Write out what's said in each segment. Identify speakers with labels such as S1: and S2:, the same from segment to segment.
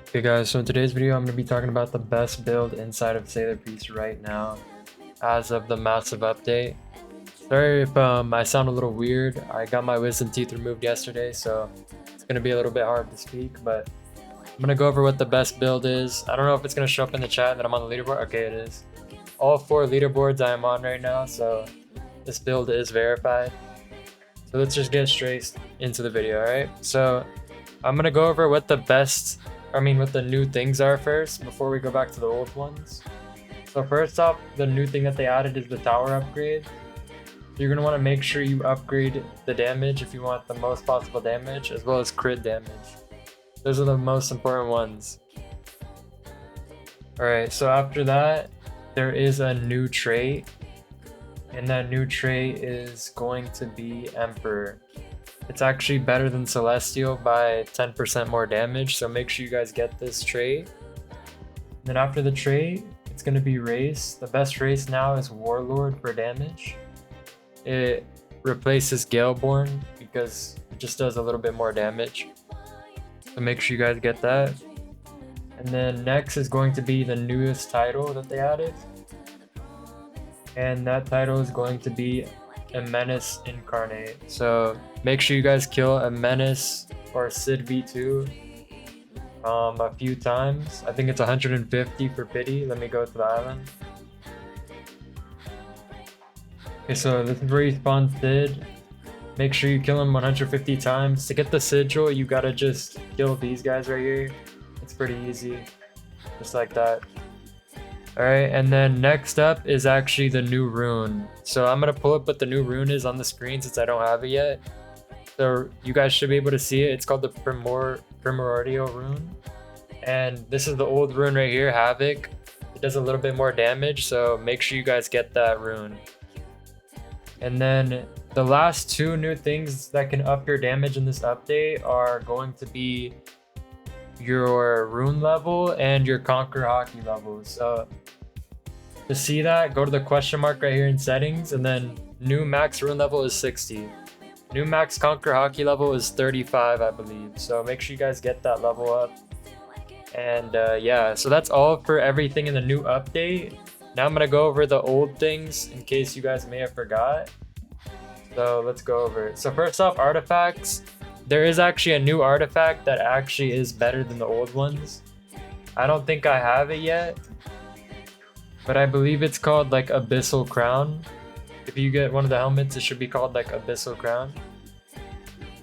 S1: Okay guys, so in today's video I'm going to be talking about the best build inside of Sailor Peace right now as of the massive update. Sorry if I sound a little weird. I got my wisdom teeth removed yesterday, so it's going to be a little bit hard to speak, but I'm going to go over what the best build is. I don't know if it's going to show up in the chat that I'm on the leaderboard. Okay, it is. All 4 leaderboards I am on right now, so this build is verified. So let's just get straight into the video, alright? So I'm going to go over what the what the new things are first before we go back to the old ones. So first off, the new thing that they added is the tower upgrade. So you're going to want to make sure you upgrade the damage if you want the most possible damage, as well as crit damage. Those are the most important ones. Alright, so after that, there is a new trait, and that new trait is going to be Emperor. It's actually better than Celestial by 10% more damage, so make sure you guys get this trait. Then after the trait, it's going to be Race. The best race now is Warlord for damage. It replaces Galeborn because it just does a little bit more damage. So make sure you guys get that. And then next is going to be the newest title that they added. And that title is going to be a Menace Incarnate. So make sure you guys kill a Menace or Sid V2 a few times. I think it's 150 for pity. Let me go to the island. Okay, so this is where you spawn Sid. Make sure you kill him 150 times. To get the sigil, you gotta just kill these guys right here. It's pretty easy, just like that. Alright, and then next up is actually the new rune. So I'm going to pull up what the new rune is on the screen since I don't have it yet. So you guys should be able to see it. It's called the Primordial rune. And this is the old rune right here, Havoc. It does a little bit more damage, so make sure you guys get that rune. And then the last 2 new things that can up your damage in this update are going to be your rune level and your conquer haki levels. So to see that, go to the question mark right here in settings, and then new max rune level is 60. New max conquer haki level is 35, I believe. So make sure you guys get that level up. And yeah, so that's all for everything in the new update. Now I'm gonna go over the old things in case you guys may have forgot. So let's go over it. So first off, artifacts. There is actually a new artifact that actually is better than the old ones. I don't think I have it yet, but I believe it's called like Abyssal Crown. If you get one of the helmets, it should be called like Abyssal Crown.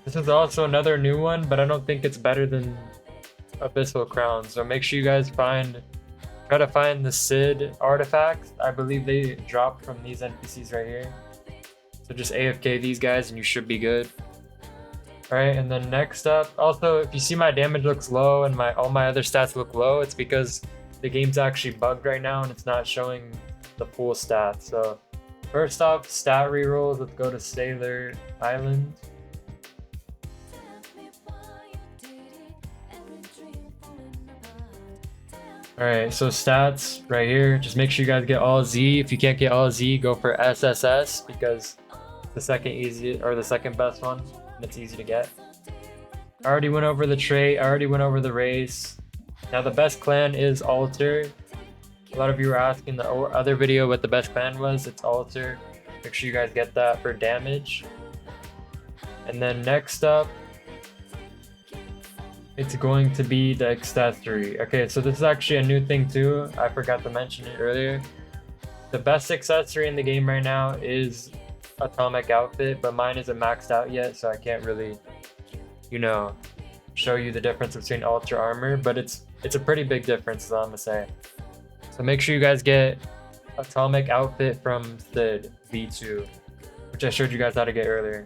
S1: This is also another new one, but I don't think it's better than Abyssal Crown. So make sure you guys try to find the Sid artifacts. I believe they drop from these NPCs right here. So just AFK these guys and you should be good. Alright, and then next up, also if you see my damage looks low and all my other stats look low, it's because the game's actually bugged right now and it's not showing the full stats. So first off, stat rerolls. Let's go to Sailor Island. Alright, so stats right here. Just make sure you guys get all Z. If you can't get all Z, go for SSS because it's the second easiest or the second best one. And it's easy to get. I already went over the trait. I already went over the race. Now the best clan is Altar. A lot of you were asking the other video what the best clan was. It's Altar. Make sure you guys get that for damage. And then next up, it's going to be the accessory. Okay, so this is actually a new thing too. I forgot to mention it earlier. The best accessory in the game right now is Atomic Outfit, but mine isn't maxed out yet, so I can't really, show you the difference between Ultra Armor, but it's a pretty big difference, is all I'm gonna say. So make sure you guys get Atomic Outfit from Sid V2, which I showed you guys how to get earlier.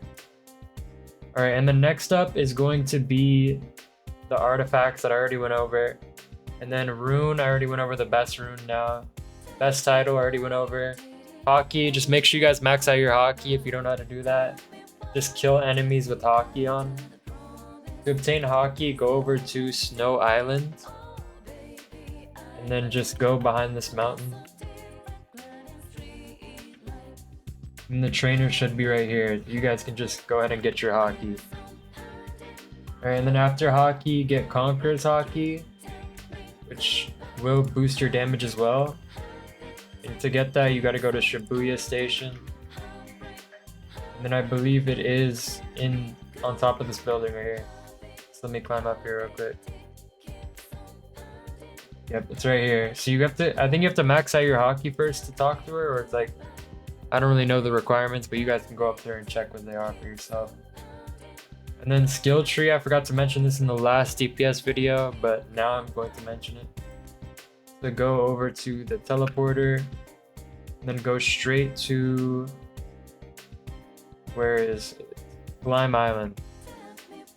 S1: Alright, and then next up is going to be the artifacts that I already went over. And then rune, I already went over the best rune now. Best title, I already went over. Haki, just make sure you guys max out your haki if you don't know how to do that. Just kill enemies with haki on. To obtain haki, go over to Snow Island. And then just go behind this mountain. And the trainer should be right here. You guys can just go ahead and get your haki. Alright, and then after haki, get Conqueror's haki. which will boost your damage as well. And to get that, you got to go to Shibuya Station. And then I believe it is on top of this building right here. So let me climb up here real quick. Yep, it's right here. So you have to, I think you have to max out your haki first to talk to her, or it's like, I don't really know the requirements, but you guys can go up there and check what they are for yourself. And then skill tree, I forgot to mention this in the last DPS video, but now I'm going to mention it. So go over to the teleporter, and then go straight to, where is it? Slime Island.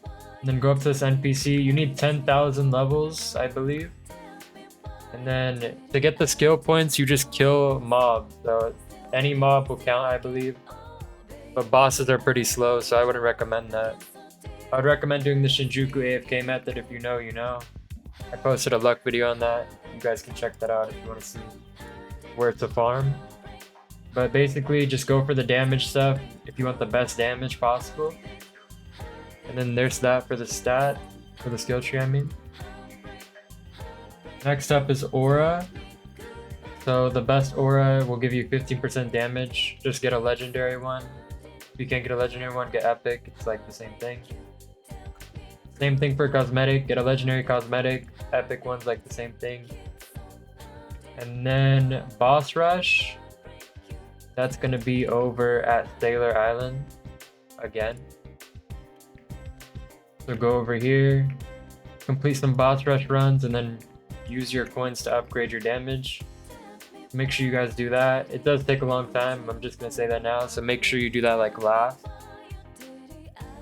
S1: And then go up to this NPC. You need 10,000 levels, I believe. And then to get the skill points, you just kill mobs. So any mob will count, I believe. But bosses are pretty slow, so I wouldn't recommend that. I would recommend doing the Shinjuku AFK method. If you know, you know. I posted a luck video on that. You guys can check that out if you want to see where to farm. But basically, just go for the damage stuff if you want the best damage possible. And then there's that for the stat, for the skill tree, I mean. Next up is Aura. So the best Aura will give you 15% damage. Just get a legendary one. If you can't get a legendary one, get epic. It's like the same thing. Same thing for cosmetic. Get a legendary cosmetic. Epic one's like the same thing. And then boss rush. That's gonna be over at Sailor Island again. So go over here, complete some boss rush runs, and then use your coins to upgrade your damage. Make sure you guys do that. It does take a long time. I'm just gonna say that now. So make sure you do that like last.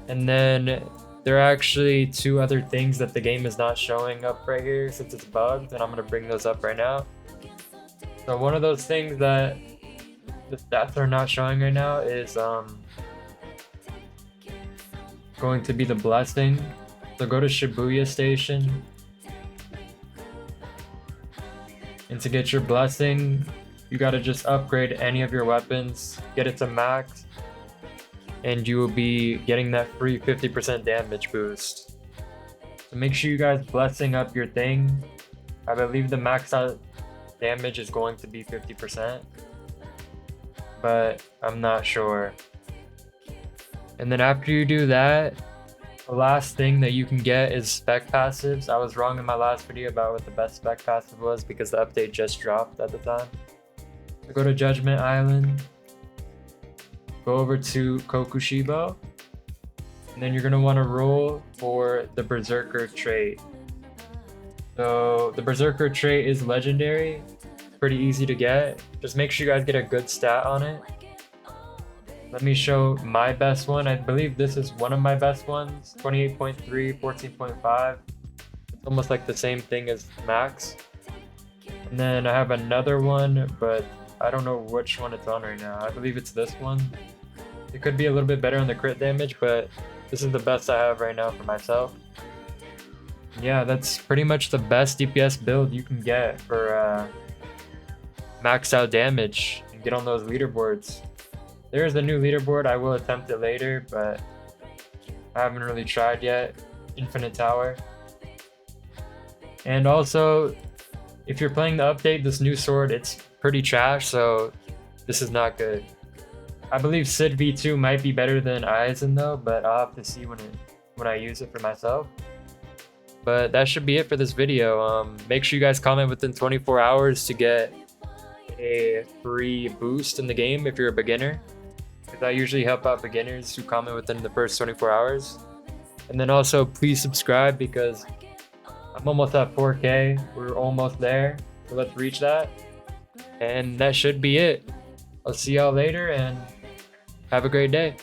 S1: And then there are actually two other things that the game is not showing up right here since it's bugged, and I'm gonna bring those up right now. So one of those things that the stats are not showing right now is going to be the blessing. So go to Shibuya Station, and to get your blessing, you gotta just upgrade any of your weapons, get it to max, and you will be getting that free 50% damage boost. So make sure you guys blessing up your thing. I believe the max out damage is going to be 50%, but I'm not sure. And then after you do that, the last thing that you can get is spec passives. I was wrong in my last video about what the best spec passive was because the update just dropped at the time. So go to Judgment Island, go over to Kokushibo, and then you're gonna wanna roll for the Berserker trait. So the Berserker trait is legendary, pretty easy to get. Just make sure you guys get a good stat on it. Let me show my best one. I believe this is one of my best ones. 28.3, 14.5. It's almost like the same thing as max. And then I have another one, but I don't know which one it's on right now. I believe it's this one. It could be a little bit better on the crit damage, but this is the best I have right now for myself. Yeah, that's pretty much the best DPS build you can get for maxed out damage and get on those leaderboards. There's a new leaderboard. I will attempt it later, but I haven't really tried yet. Infinite Tower. And also, if you're playing the update, this new sword, it's pretty trash, so this is not good. I believe Sid V2 might be better than Aizen though, but I'll have to see when I use it for myself. But that should be it for this video. Make sure you guys comment within 24 hours to get a free boost in the game if you're a beginner. Because I usually help out beginners who comment within the first 24 hours. And then also please subscribe because I'm almost at 4K. We're almost there. So let's reach that. And that should be it. I'll see y'all later and have a great day.